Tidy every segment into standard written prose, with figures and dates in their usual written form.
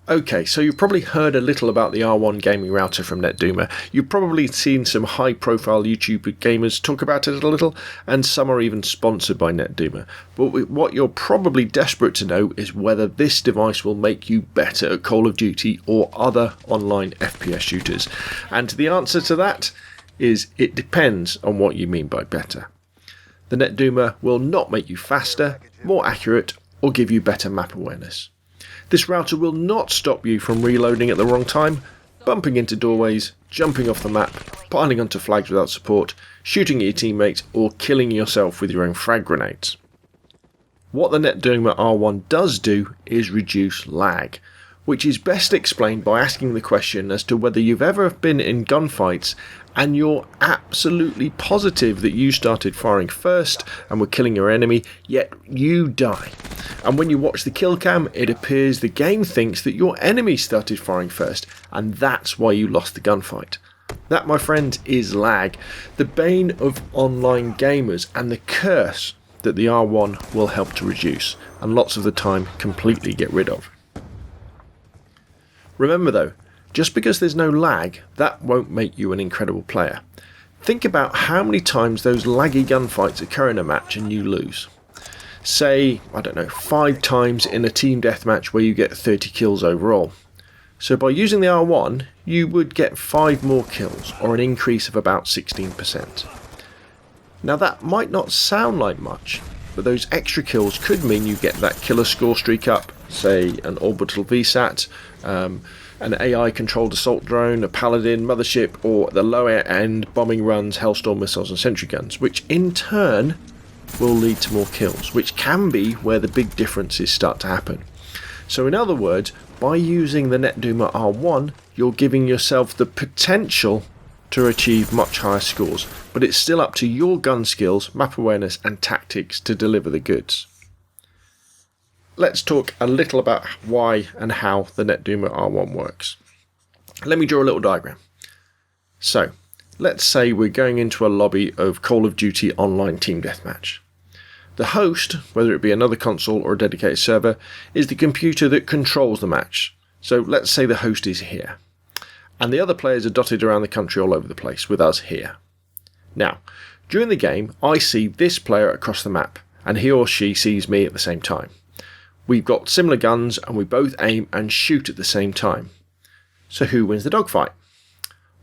Okay, so you've probably heard a little about the R1 gaming router from Netduma. You've probably seen some high-profile YouTube gamers talk about it a little, and some are even sponsored by Netduma. But what you're probably desperate to know is whether this device will make you better at Call of Duty or other online FPS shooters. And the answer to that is it depends on what you mean by better. The Netduma will not make you faster, more accurate, or give you better map awareness. This router will not stop you from reloading at the wrong time, bumping into doorways, jumping off the map, piling onto flags without support, shooting at your teammates, or killing yourself with your own frag grenades. What the Netduma R1 does do is reduce lag, which is best explained by asking the question as to whether you've ever been in gunfights and you're absolutely positive that you started firing first and were killing your enemy, yet you die. And when you watch the kill cam, it appears the game thinks that your enemy started firing first, and that's why you lost the gunfight. That, my friend, is lag, the bane of online gamers and the curse that the R1 will help to reduce, and lots of the time completely get rid of. Remember though, just because there's no lag, that won't make you an incredible player. Think about how many times those laggy gunfights occur in a match and you lose. Say, 5 times in a team deathmatch where you get 30 kills overall. So by using the R1, you would get 5 more kills, or an increase of about 16%. Now that might not sound like much, but those extra kills could mean you get that killer score streak up, say an orbital VSAT, an AI-controlled assault drone, a paladin, mothership, or the lower end bombing runs, Hellstorm missiles and sentry guns, which in turn will lead to more kills, which can be where the big differences start to happen. So in other words, by using the Netduma R1, you're giving yourself the potential to achieve much higher scores, but it's still up to your gun skills, map awareness and tactics to deliver the goods. Let's talk a little about why and how the Netduma R1 works. Let me draw a little diagram. So, let's say we're going into a lobby of Call of Duty Online Team Deathmatch. The host, whether it be another console or a dedicated server, is the computer that controls the match. So let's say the host is here. And the other players are dotted around the country all over the place, with us here. Now, during the game, I see this player across the map, and he or she sees me at the same time. We've got similar guns and we both aim and shoot at the same time. So who wins the dogfight?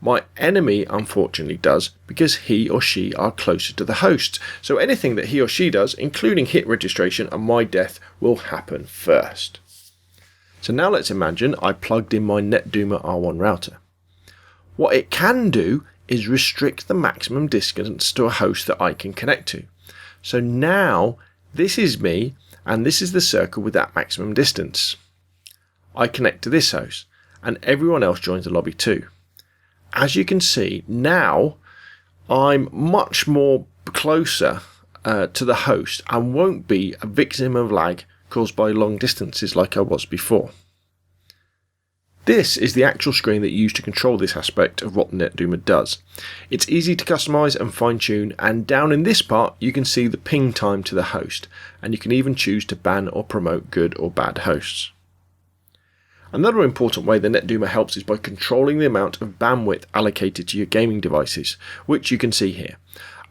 My enemy unfortunately does, because he or she are closer to the host. So anything that he or she does, including hit registration and my death, will happen first. So now let's imagine I plugged in my Netduma R1 router. What it can do is restrict the maximum distance to a host that I can connect to. So now this is me, and this is the circle with that maximum distance. I connect to this host, and everyone else joins the lobby too. As you can see, now I'm much more closer to the host and won't be a victim of lag caused by long distances like I was before. This is the actual screen that you use to control this aspect of what Netduma does. It's easy to customize and fine tune, and down in this part you can see the ping time to the host, and you can even choose to ban or promote good or bad hosts. Another important way the Netduma helps is by controlling the amount of bandwidth allocated to your gaming devices, which you can see here.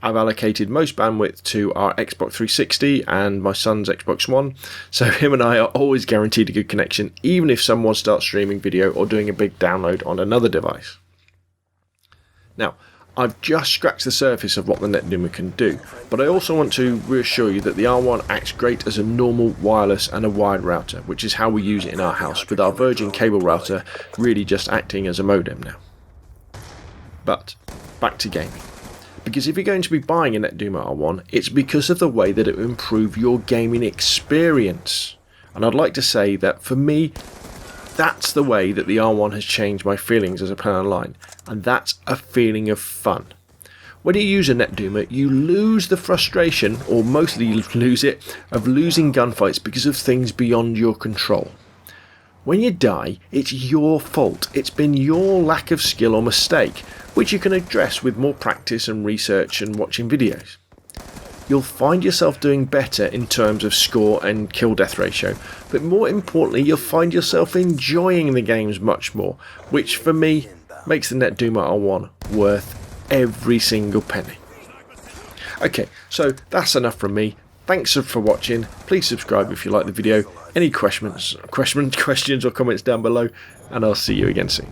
I've allocated most bandwidth to our Xbox 360 and my son's Xbox One, so him and I are always guaranteed a good connection, even if someone starts streaming video or doing a big download on another device. Now, I've just scratched the surface of what the Netduma can do, but I also want to reassure you that the R1 acts great as a normal wireless and a wired router, which is how we use it in our house, with our Virgin cable router really just acting as a modem now. But, back to gaming. Because if you're going to be buying a Netduma R1, it's because of the way that it will improve your gaming experience. And I'd like to say that for me, that's the way that the R1 has changed my feelings as a player online, and that's a feeling of fun. When you use a Netduma, you lose the frustration, or mostly lose it, of losing gunfights because of things beyond your control. When you die, it's your fault. It's been your lack of skill or mistake, which you can address with more practice and research and watching videos. you'll find yourself doing better in terms of score and kill death ratio, but more importantly you'll find yourself enjoying the games much more, which for me makes the Netduma R1 worth every single penny. Okay, so that's enough from me. Thanks for watching. Please subscribe if you like the video. Any questions or comments down below, and I'll see you again soon.